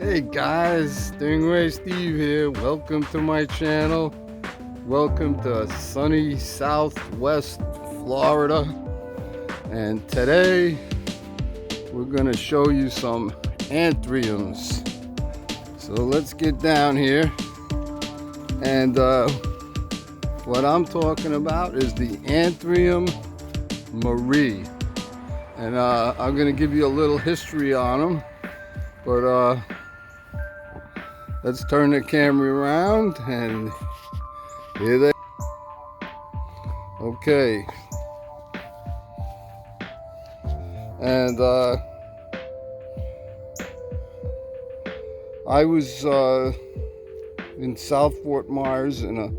Hey guys, Stingray Steve here. Welcome to my channel. Welcome to sunny Southwest Florida. And today we're gonna show you some anthuriums. So let's get down here. And what I'm talking about is the Anthurium Marie. And I'm gonna give you a little history on them. But let's turn the camera around and here they are. Okay. And I was in South Fort Myers in a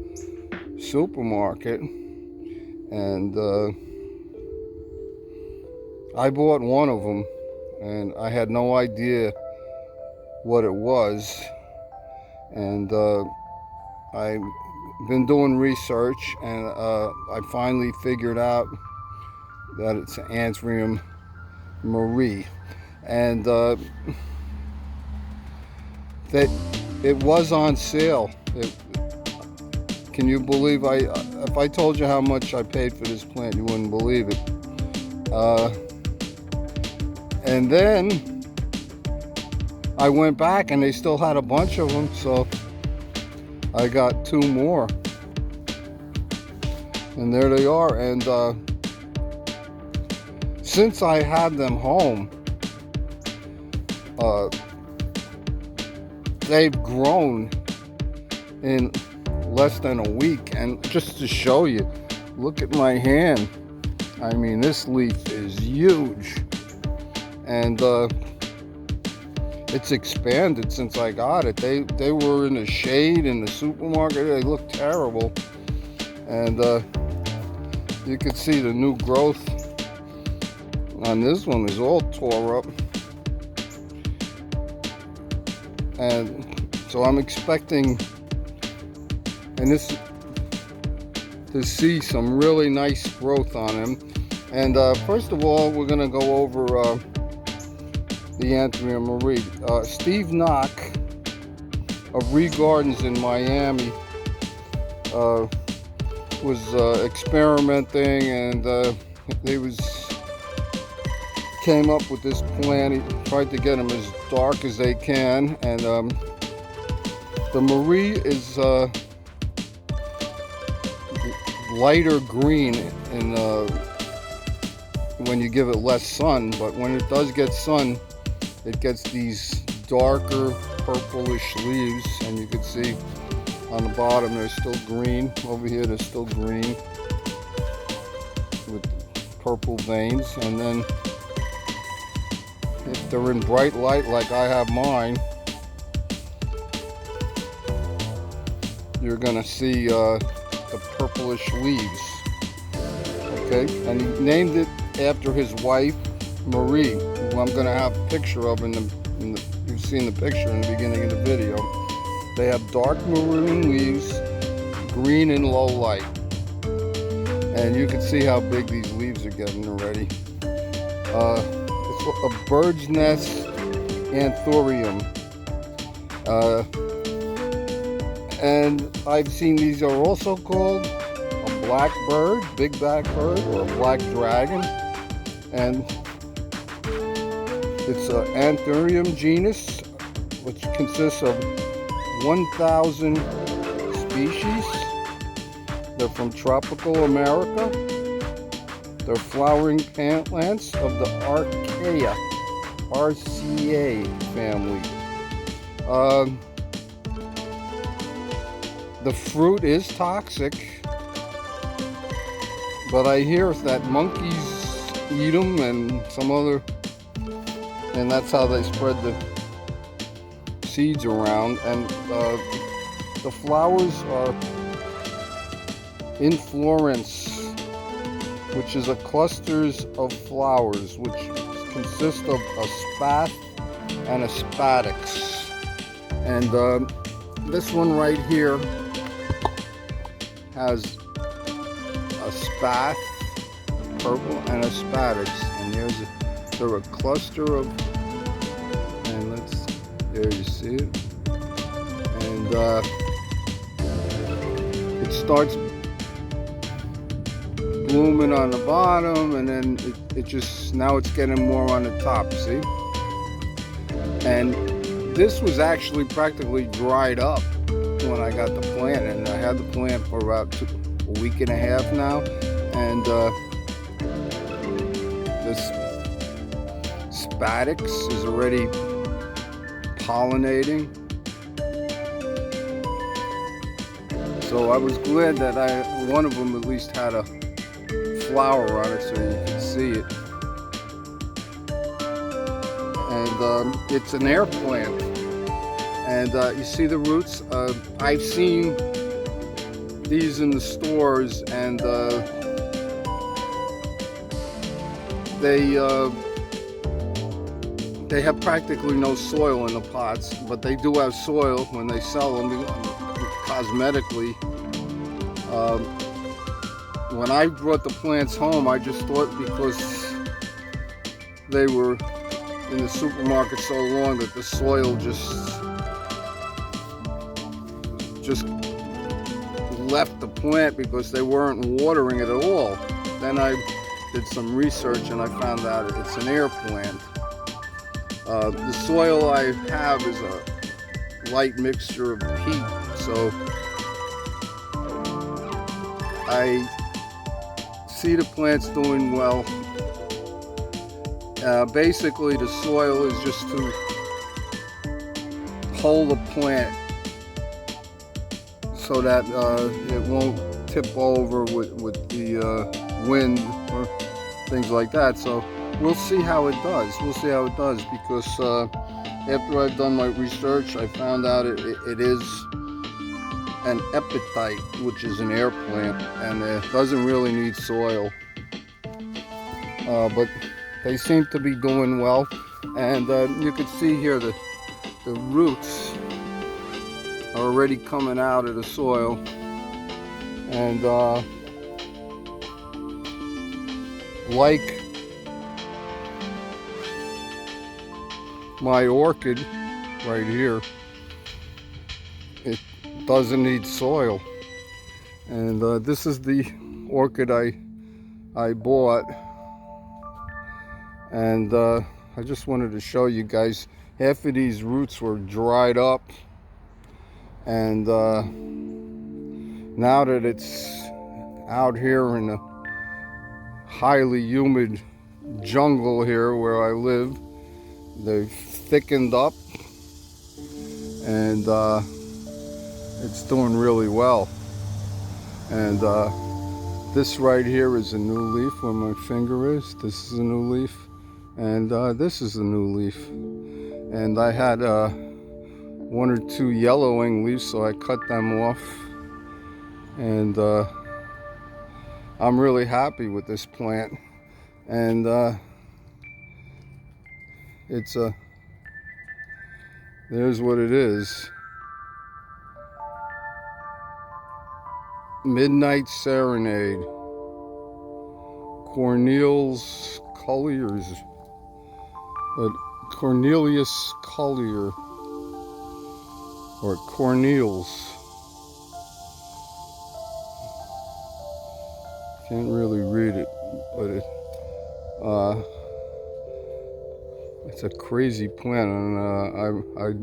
supermarket, and I bought one of them, and I had no idea what it was. And I've been doing research, and I finally figured out that it's Anthurium Marie, and that it was on sale. Can you believe if I told you how much I paid for this plant, you wouldn't believe it. And then I went back and they still had a bunch of them, so I got two more, and there they are. And since I had them home, they've grown in less than a week. And just to show you, look at my hand. I mean, this leaf is huge, and it's expanded since I got it. They were in the shade in the supermarket. They looked terrible, and you could see the new growth on this one is all tore up. And so I'm expecting to see some really nice growth on him. And first of all, we're gonna go over the Anthurium Marie. Steve Knock of Ree Gardens in Miami was experimenting, and they came up with this plan. He tried to get them as dark as they can, and the Marie is lighter green when you give it less sun, but when it does get sun, it gets these darker purplish leaves, and you can see on the bottom they're still green. Over here they're still green with purple veins, and then if they're in bright light like I have mine, you're gonna see the purplish leaves. Okay, and he named it after his wife, Marie, who I'm gonna have a picture of you've seen the picture in the beginning of the video. They have dark maroon leaves, green in low light, and you can see how big these leaves are getting already. It's a bird's nest anthurium, and I've seen these are also called a black bird, big black bird, or a black dragon, and it's an Anthurium genus, which consists of 1,000 species. They're from tropical America. They're flowering plants of the RCA family. The fruit is toxic, but I hear that monkeys eat them and and that's how they spread the seeds around. And the flowers are inflorescence, which is a clusters of flowers, which consist of a spathe and a spadix. And this one right here has a spathe, purple, and a spadix. And they're a cluster of, and let's There you see it. And it starts blooming on the bottom, and then it just, now it's getting more on the top, see? And this was actually practically dried up when I got the plant, and I had the plant for about a week and a half now, and this spadix is already pollinating. So I was glad that one of them at least had a flower on it so you can see it. And it's an air plant. And you see the roots? I've seen these in the stores, and they have practically no soil in the pots, but they do have soil when they sell them cosmetically. When I brought the plants home, I just thought because they were in the supermarket so long that the soil just left the plant because they weren't watering it at all. Then I did some research and I found out it's an air plant. The soil I have is a light mixture of peat, so I see the plants doing well. Basically the soil is just to hold the plant so that it won't tip over with the wind or things like that. So we'll see how it does. We'll see how it does, because after I've done my research, I found out it is an epitite, which is an air plant, and it doesn't really need soil. But they seem to be doing well, and you can see here the roots are already coming out of the soil, and like my orchid right here, it doesn't need soil. And this is the orchid I bought, and I just wanted to show you guys. Half of these roots were dried up, and now that it's out here in the highly humid jungle here where I live, they've thickened up, and it's doing really well. And this right here is a new leaf where my finger is. This is a new leaf, and this is a new leaf. And I had one or two yellowing leaves, so I cut them off, and I'm really happy with this plant. And it's there's what it is. Midnight Serenade, Cornelius Collier's, Cornelius Collier, or Cornelius. Can't really read it, but it's a crazy plant, and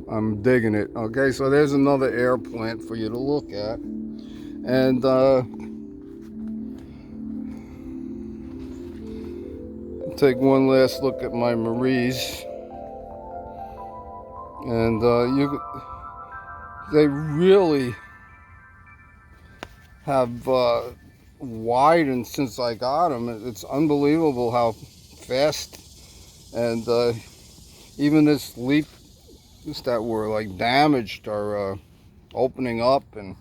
I'm digging it. Okay, so there's another air plant for you to look at. And take one last look at my Maries, and they really have widened since I got them. It's unbelievable how fast. And even this leaf that were like damaged are opening up. And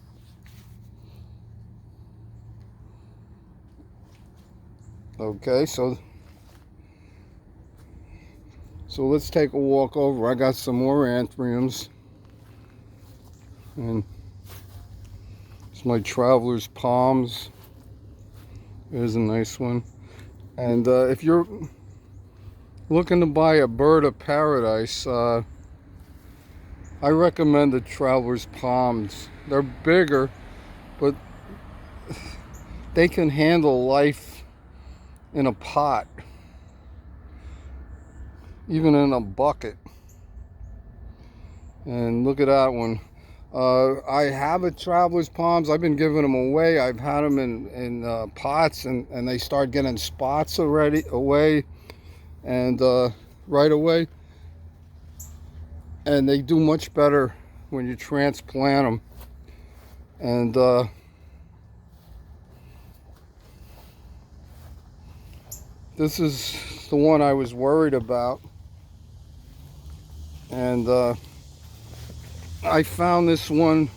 okay, so let's take a walk over. I got some more anthuriums, and it's my traveler's palms. There's a nice one. And if you're looking to buy a bird of paradise, I recommend the Traveler's Palms. They're bigger, but they can handle life in a pot, even in a bucket. And look at that one. I have a Traveler's Palms. I've been giving them away. I've had them in pots, and they start getting spots right away. And they do much better when you transplant them. And this is the one I was worried about. And I found this one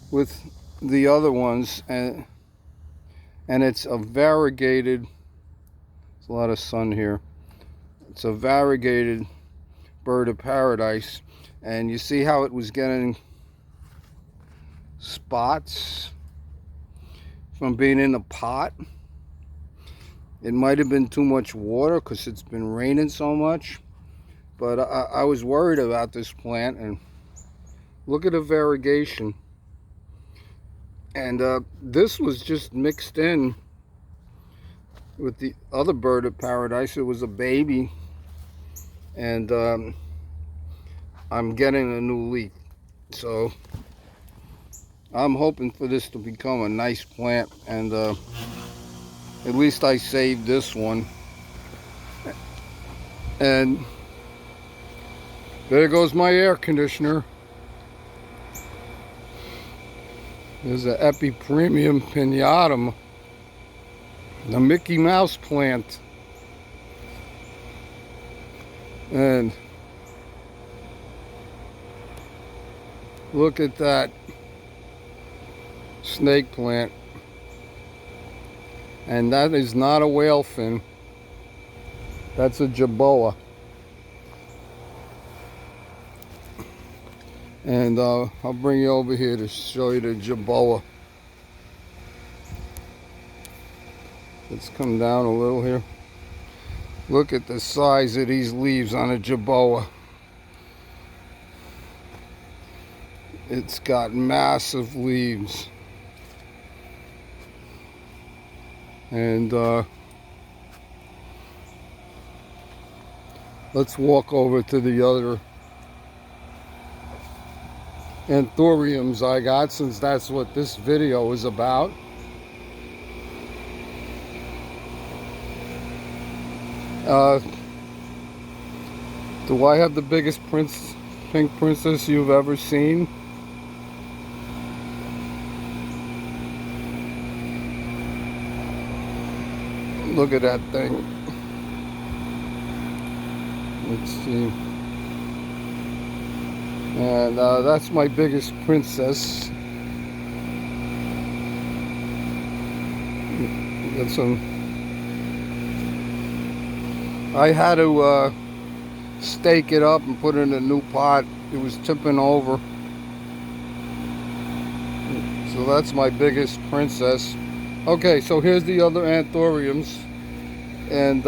with the other ones, and it's a variegated. There's a lot of sun here. It's a variegated bird of paradise, and you see how it was getting spots from being in the pot. It might have been too much water because it's been raining so much, but I was worried about this plant. And look at the variegation. And this was just mixed in with the other bird of paradise. It was a baby, and I'm getting a new leaf, so I'm hoping for this to become a nice plant. And at least I saved this one. And there goes my air conditioner. There's an Epipremium pinatum, the Mickey Mouse plant. And look at that snake plant. And that is not a whale fin. That's a jerboa. And I'll bring you over here to show you the jerboa. Let's come down a little here. Look at the size of these leaves on a jerboa. It's got massive leaves. And let's walk over to the other Anthuriums I got, since that's what this video is about. Do I have the biggest pink princess you've ever seen? Look at that thing. Let's see. And that's my biggest princess. Got some. I had to stake it up and put it in a new pot. It was tipping over. So that's my biggest princess. Okay, so here's the other Anthuriums. And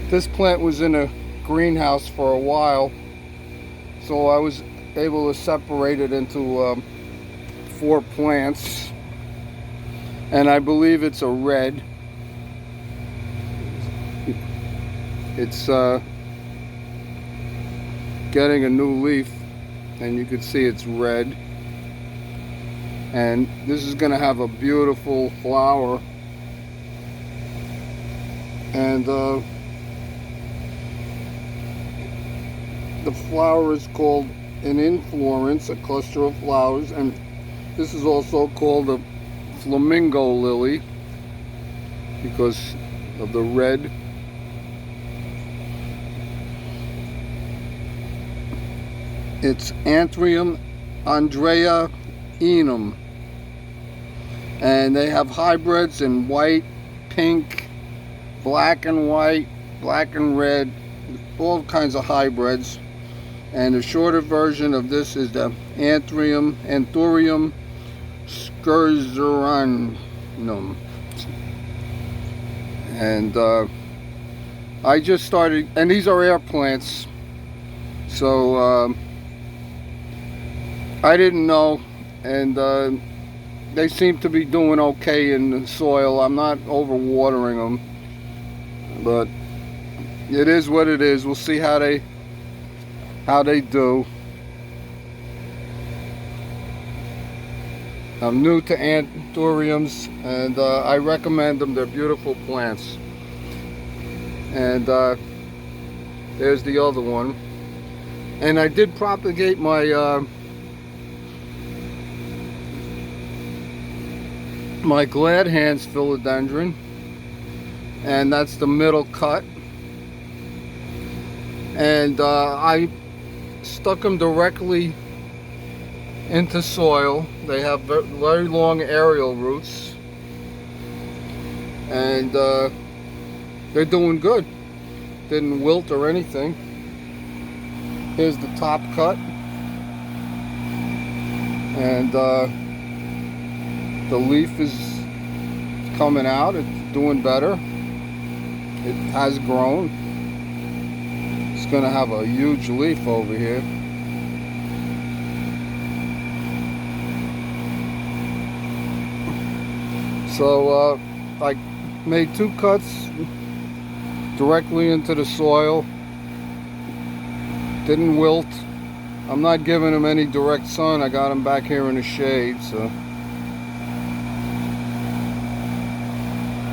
this plant was in a greenhouse for a while, so I was able to separate it into 4 plants. And I believe it's a red. It's getting a new leaf, and you can see it's red. And this is going to have a beautiful flower. And the flower is called an inflorescence, a cluster of flowers. And this is also called a flamingo lily because of the red. It's Anthurium Andreaenum, and they have hybrids in white, pink, black and white, black and red, all kinds of hybrids. And the shorter version of this is the Anthurium scurzernum. And I just started, and these are air plants. So I didn't know, and they seem to be doing okay in the soil. I'm not overwatering them, but it is what it is. We'll see how they do. I'm new to anthuriums, and I recommend them. They're beautiful plants. And there's the other one. And I did propagate my my glad hands philodendron, and that's the middle cut. And I stuck them directly into soil. They have very long aerial roots, and they're doing good. Didn't wilt or anything. Here's the top cut, and the leaf is coming out. It's doing better. It has grown. It's gonna have a huge leaf over here. So I made 2 cuts directly into the soil. Didn't wilt. I'm not giving them any direct sun. I got them back here in the shade. So,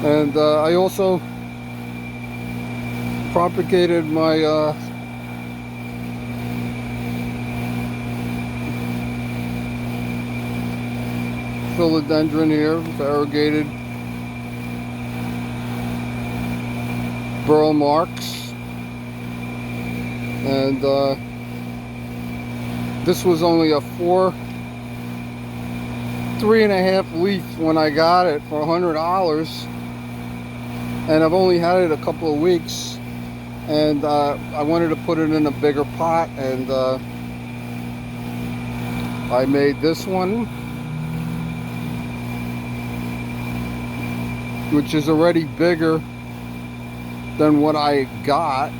and I also propagated my philodendron here, variegated burlmarks. And this was only a 3.5 leaf when I got it for $100, and I've only had it a couple of weeks, and I wanted to put it in a bigger pot, and I made this one, which is already bigger than what I got.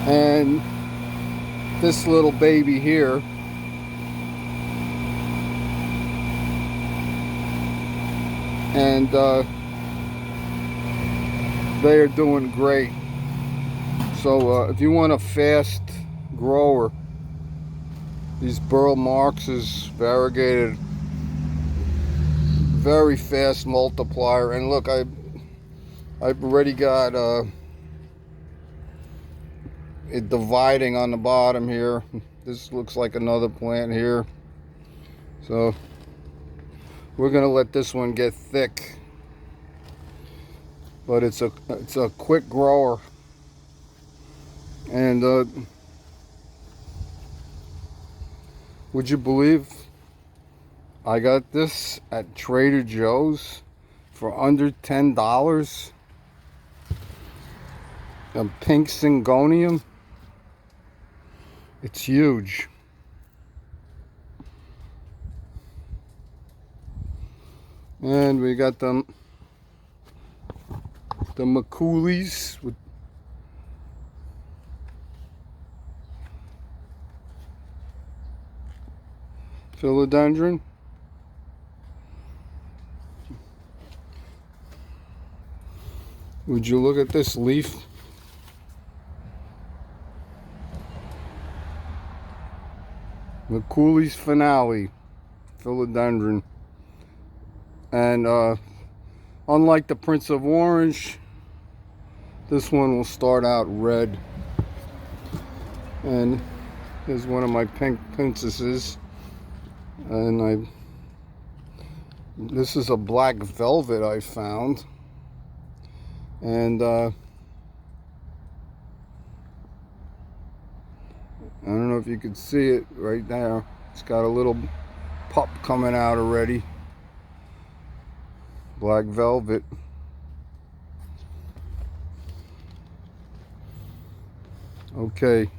And this little baby here, and they are doing great. So if you want a fast grower, these burlmarks is variegated, very fast multiplier. And look, I've already got it dividing on the bottom here. This looks like another plant here. So we're gonna let this one get thick, but it's a quick grower. And would you believe I got this at Trader Joe's for under $10? A pink Syngonium. It's huge. And we got the Maculis with philodendron. Would you look at this leaf? Maculis finale, philodendron. And unlike the Prince of Orange, this one will start out red. And here's one of my pink princesses. And this is a black velvet I found. And I don't know if you could see it right there. It's got a little pup coming out already. Black velvet. Okay.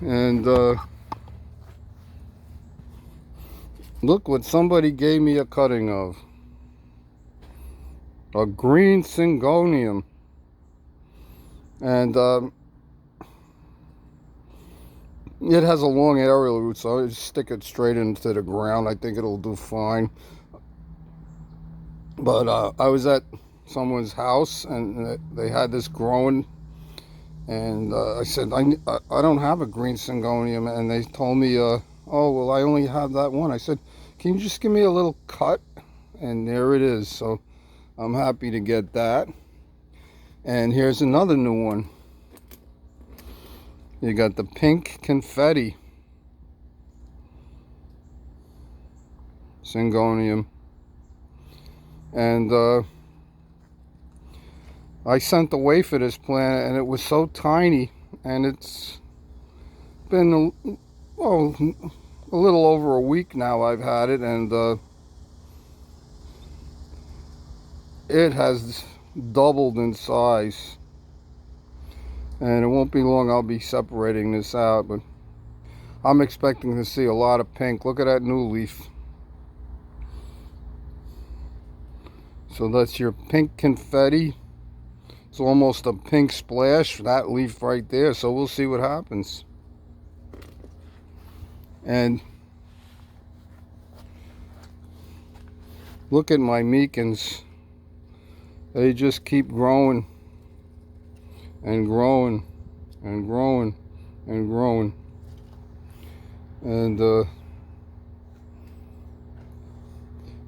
And look what somebody gave me a cutting of. A green Syngonium. And It has a long aerial root, so I just stick it straight into the ground. I think it'll do fine. But I was at someone's house and they had this growing, and I said, I don't have a green Syngonium, and they told me, oh, well, I only have that one. I said, can you just give me a little cut? And there it is. So I'm happy to get that. And here's another new one. You got the pink confetti Syngonium. And I sent away for this plant, and it was so tiny, and it's been a little over a week now I've had it, and it has doubled in size. And it won't be long I'll be separating this out, but I'm expecting to see a lot of pink. Look at that new leaf. So that's your pink confetti. It's almost a pink splash, that leaf right there. So we'll see what happens. And look at my mekins. They just keep growing and growing and growing and growing. And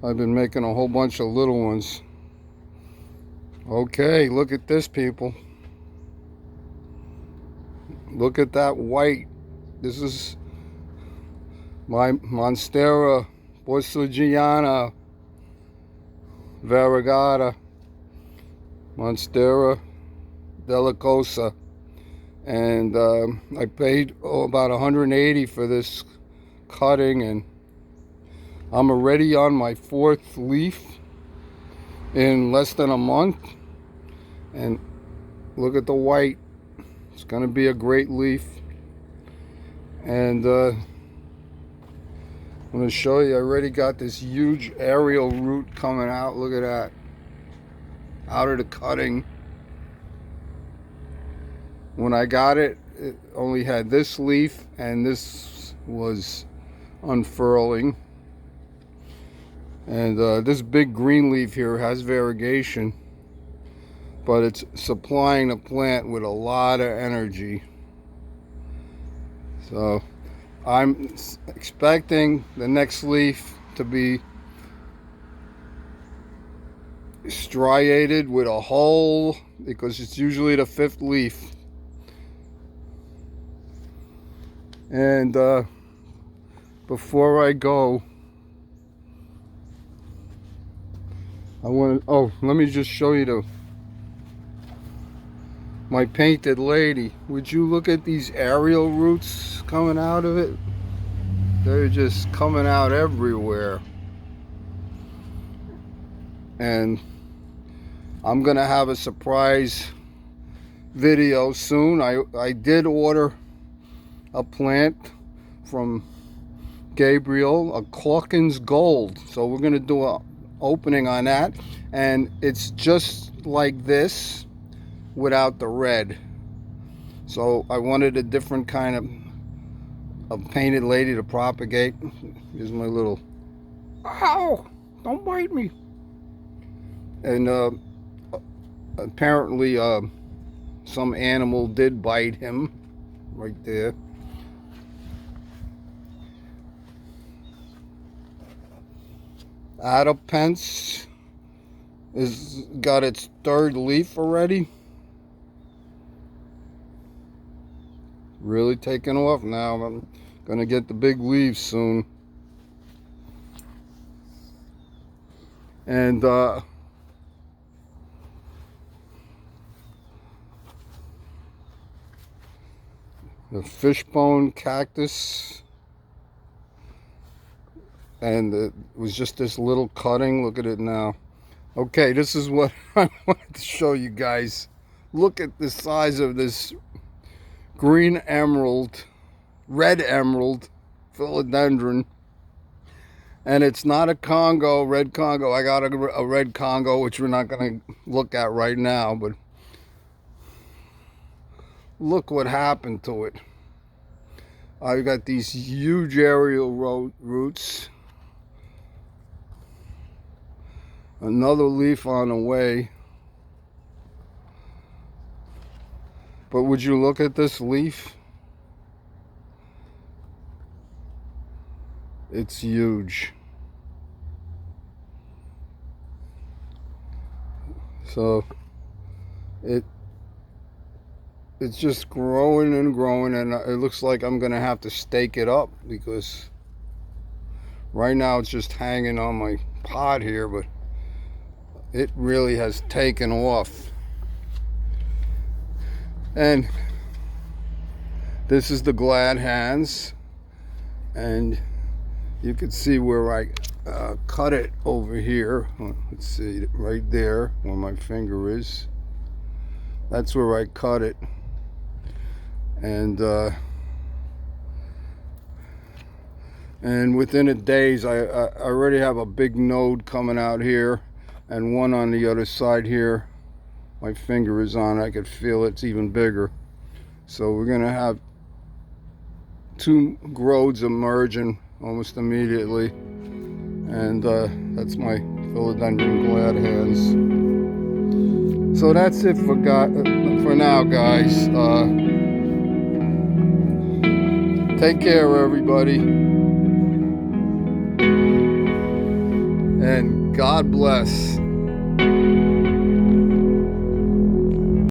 I've been making a whole bunch of little ones. Okay, look at this, people. Look at that white. This is my Monstera Boy variegata, Monstera delicosa, and I paid about 180 for this cutting, and I'm already on my 4th leaf in less than a month. And look at the white. It's gonna be a great leaf. And I'm gonna show you, I already got this huge aerial root coming out. Look at that, out of the cutting. When I got it, it only had this leaf, and this was unfurling. And this big green leaf here has variegation, but it's supplying the plant with a lot of energy. So I'm expecting the next leaf to be striated with a hole, because it's usually the 5th leaf. And before I go, let me just show you my painted lady. Would you look at these aerial roots coming out of it? They're just coming out everywhere. And I'm gonna have a surprise video soon. I did order a plant from Gabriel, a Calkins Gold. So we're gonna do a opening on that, and it's just like this without the red. So I wanted a different kind of painted lady to propagate. Here's my little, ow, don't bite me. And apparently some animal did bite him right there. Adopence is got its 3rd leaf already. Really taking off now. I'm gonna get the big leaves soon. And the Fishbone Cactus, and it was just this little cutting. Look at it now. Okay, this is what I wanted to show you guys. Look at the size of this green emerald, red emerald philodendron. And it's not a Congo, red Congo. I got a red Congo, which we're not going to look at right now, but look what happened to it. I've got these huge aerial roots. Another leaf on the way. But would you look at this leaf? It's huge. So it's just growing and growing, and it looks like I'm gonna have to stake it up, because right now it's just hanging on my pot here, but it really has taken off. And this is the glad hands, and you can see where I cut it over here. Let's see, right there where my finger is. That's where I cut it. And within a days, I already have a big node coming out here, and one on the other side here. My finger is on it. I could feel it's even bigger. So we're gonna have 2 growths emerging almost immediately. And that's my Philodendron glad hands. So that's it for now, guys. Take care, everybody. And God bless.